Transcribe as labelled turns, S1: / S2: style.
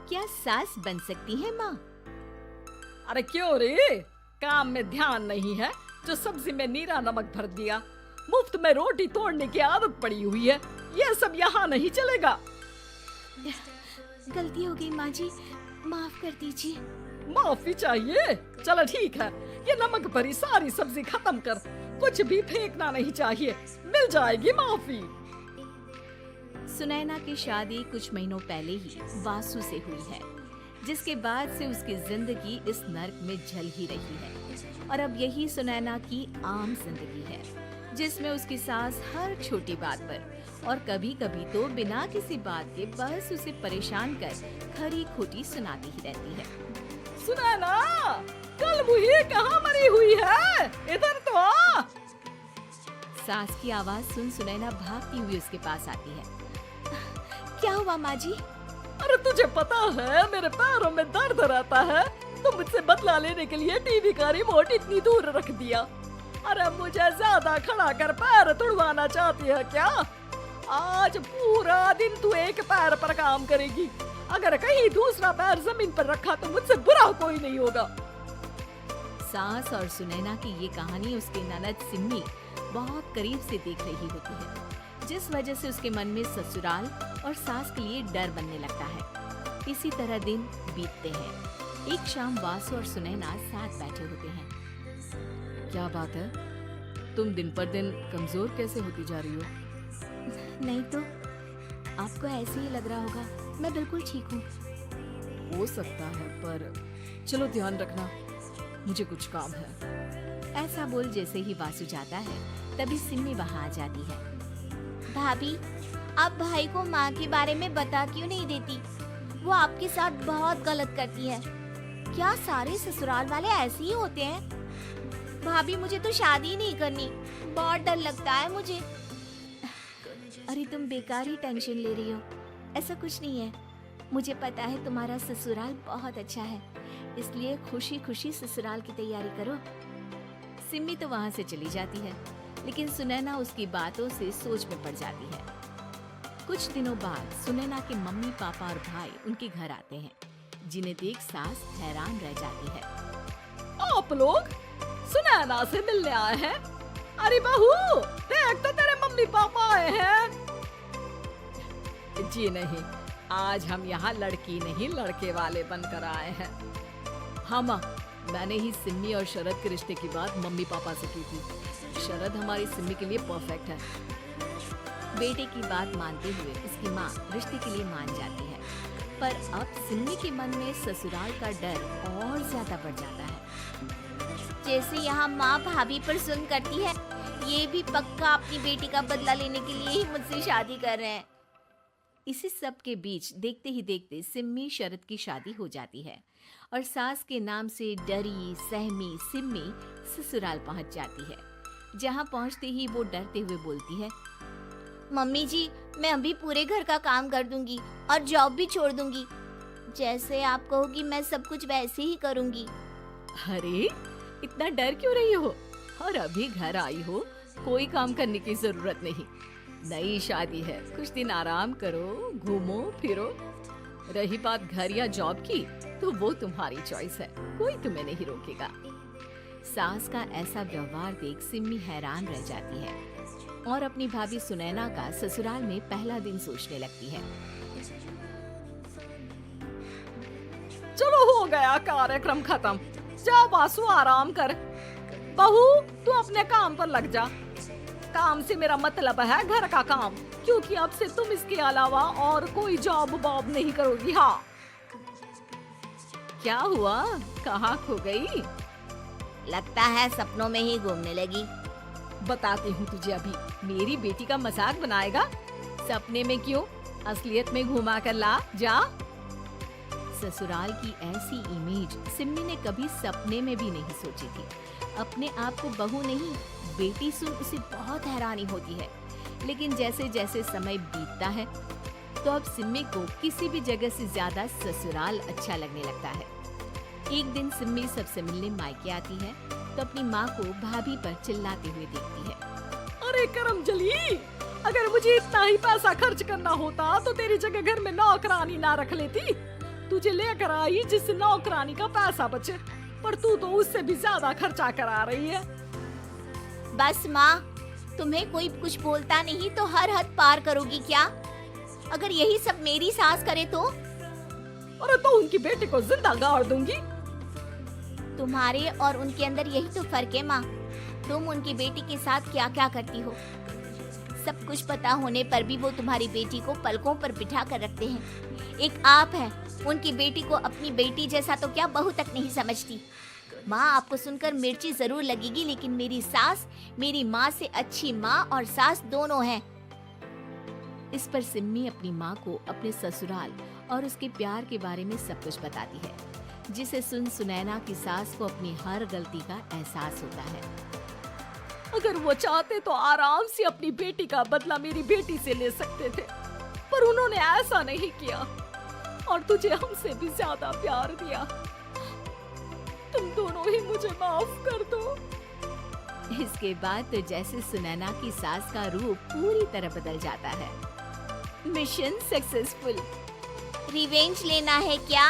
S1: क्या सास बन सकती है माँ?
S2: अरे क्यों रे, काम में ध्यान नहीं है जो सब्जी में नीरा नमक भर दिया। मुफ्त में रोटी तोड़ने की आदत पड़ी हुई है, ये सब यहाँ नहीं चलेगा।
S1: गलती हो गई माँ जी, माफ कर दीजिए।
S2: माफी चाहिए? चलो ठीक है, ये नमक भरी सारी सब्जी खत्म कर, कुछ भी फेंकना नहीं चाहिए, मिल जाएगी माफी।
S1: सुनैना की शादी कुछ महीनों पहले ही वासु से हुई है, जिसके बाद से उसकी जिंदगी इस नर्क में जल ही रही है। और अब यही सुनैना की आम जिंदगी है, जिसमें उसकी सास हर छोटी बात पर और कभी कभी तो बिना किसी बात के बस उसे परेशान कर खरी खोटी सुनाती ही रहती है।
S2: सुनैना, कल मुही कहाँ मरी हुई है, इधर तो आ।
S1: सास की आवाज सुन सुनैना भागती हुई उसके पास आती है। क्या हुआ माँ जी?
S2: अरे तुझे पता है मेरे पैरों में दर्द रहता है, तो मुझसे बदला लेने के लिए टीवी का रिमोट इतनी दूर रख दिया। अरे मुझे ज्यादा खड़ा कर पैर तुड़वाना चाहती है क्या? आज पूरा दिन तू एक पैर पर काम करेगी, अगर कहीं दूसरा पैर जमीन पर रखा तो मुझसे बुरा कोई नहीं होगा।
S1: सास और सुनैना की ये कहानी उसकी ननद सिम्मी बहुत करीब से देख रही होती है, जिस वजह से उसके मन में ससुराल और सास के लिए डर बनने लगता है। इसी तरह दिन बीतते हैं। एक शाम वासु और सुनैना साथ बैठे होते हैं। क्या बात है, तुम दिन पर दिन कमजोर कैसे होती जा रही हो? नहीं तो आपको ऐसे ही लग रहा होगा, मैं बिल्कुल ठीक हूँ।
S2: हो सकता है, पर चलो ध्यान रखना, मुझे कुछ काम है।
S1: ऐसा बोल जैसे ही वासु जाता है, तभी सिम्मी वहाँ आ जाती है। भाभी, आप भाई को माँ के बारे में बता क्यों नहीं देती? वो आपके साथ बहुत गलत करती है। क्या सारे ससुराल वाले ऐसे ही होते हैं? भाभी, मुझे तो शादी नहीं करनी, बहुत डर लगता है मुझे। अरे तुम बेकार ही टेंशन ले रही हो, ऐसा कुछ नहीं है। मुझे पता है तुम्हारा ससुराल बहुत अच्छा है, इसलिए खुशी खुशी ससुराल की तैयारी करो। सिम्मी तो वहाँ से चली जाती है, लेकिन सुनैना उसकी बातों से सोच में पड़ जाती है। कुछ दिनों बाद सुनैना के मम्मी पापा और भाई उनके घर आते हैं, जिन्हें देख सास हैरान रह जाती है।
S2: आप लोग सुनैना से मिलने आए हैं? अरे बहू, देख तो तेरे मम्मी पापा आए हैं। जी नहीं, आज हम यहाँ लड़की नहीं लड़के वाले बनकर आए हैं। हाँ माँ, मैंने ही सिम्मी और शरद के रिश्ते की बात मम्मी पापा से की थी। शरद हमारी सिम्मी के लिए परफेक्ट है। बेटे की बात मानते हुए उसकी माँ रिश्ते के लिए मान जाती है, पर अब सिम्मी के मन में ससुराल का डर और ज्यादा बढ़ जाता है। जैसे यहाँ माँ भाभी पर सुन करती है, ये भी पक्का अपनी बेटी का बदला लेने के लिए ही मुझसे शादी कर रहे हैं। इसी सब के बीच देखते ही देखते सिम्मी शरद की शादी हो जाती है और सास के नाम से डरी सहमी सिम्मी ससुराल पहुंच जाती है। जहां पहुंचते ही वो डरते हुए बोलती है, मम्मी जी, मैं अभी पूरे घर का काम कर दूंगी और जॉब भी छोड़ दूंगी। जैसे आप कहोगी मैं सब कुछ वैसे ही करूंगी। अरे इतना डर क्यों रही हो? और अभी घर आई हो, कोई काम करने की जरूरत नहीं। नई शादी है, कुछ दिन आराम करो, घूमो फिरो। रही बात घर या जॉब की, तो वो तुम्हारी चॉइस है, कोई तुम्हें नहीं रोकेगा। सास का ऐसा व्यवहार देख सिम्मी हैरान रह जाती है और अपनी भाभी सुनैना का ससुराल में पहला दिन सोचने लगती है। चलो हो गया कार्यक्रम खत्म, जा वासु आराम कर। बहू, तू अपने काम पर लग जा। काम से मेरा मतलब है घर का काम, क्योंकि अब से तुम इसके अलावा और कोई जॉब वॉब नहीं करोगी। हाँ। क्या हुआ, कहाँ खो गई?
S1: लगता है सपनों में ही घूमने लगी।
S2: बताती हूँ तुझे अभी। मेरी बेटी का मजाक बनाएगा? सपने में क्यों, असलियत में घुमा कर ला, जा।
S1: ससुराल की ऐसी इमेज सिम्मी ने कभी सपने में भी नहीं सोची थी। अपने आप को बहू नहीं, बेटी सुन उसे बहुत हैरानी होती है। लेकिन जैसे जैसे समय बीतता है, तो अब सिम्मी को किसी भी जगह से ज्यादा ससुराल अच्छा लगने लगता है। एक दिन सिम्मी सबसे मिलने मायके आती है, तो अपनी माँ को भाभी पर चिल्लाते हुए देखती है।
S2: अरे करमजली, अगर मुझे इतना ही पैसा खर्च करना होता तो तेरी जगह घर में नौकरानी ना रख लेती। तुझे लेकर आई जिससे नौकरानी का पैसा बचे, पर तू तो उससे भी ज्यादा खर्चा करा रही है।
S1: बस माँ, तुम्हें कोई कुछ बोलता नहीं तो हर हद पार करोगी क्या? अगर यही सब मेरी सास करे तो?
S2: अरे तो उनकी बेटी को जिंदा गाड़ दूंगी।
S1: तुम्हारे और उनके अंदर यही तो फर्क है माँ। तुम उनकी बेटी के साथ क्या क्या करती हो, सब कुछ पता होने पर भी वो तुम्हारी बेटी को पलकों पर बिठा कर रखते हैं। एक आप है, उनकी बेटी को अपनी बेटी जैसा तो क्या बहू तक नहीं समझती। माँ, आपको सुनकर मिर्ची जरूर लगेगी, लेकिन मेरी सास मेरी माँ से अच्छी माँ और सास दोनों हैं।
S2: इस पर सिम्मी अपनी माँ को अपने ससुराल और उसके प्यार के बारे में सब कुछ बताती है, जिसे सुन सुनैना की सास को अपनी हर गलती का एहसास होता है। अगर वो चाहते तो आराम से अपनी बेटी का बदला मेरी बेटी से ले सकते थे, पर उन्होंने ऐसा नहीं किया और तुझे हमसे भी ज्यादा प्यार दिया। तुम दोनों ही मुझे माफ कर दो। इसके बाद तो जैसे सुनैना की सास का रूप पूरी तरह बदल जाता है। Mission successful.
S1: रिवेंज लेना है क्या?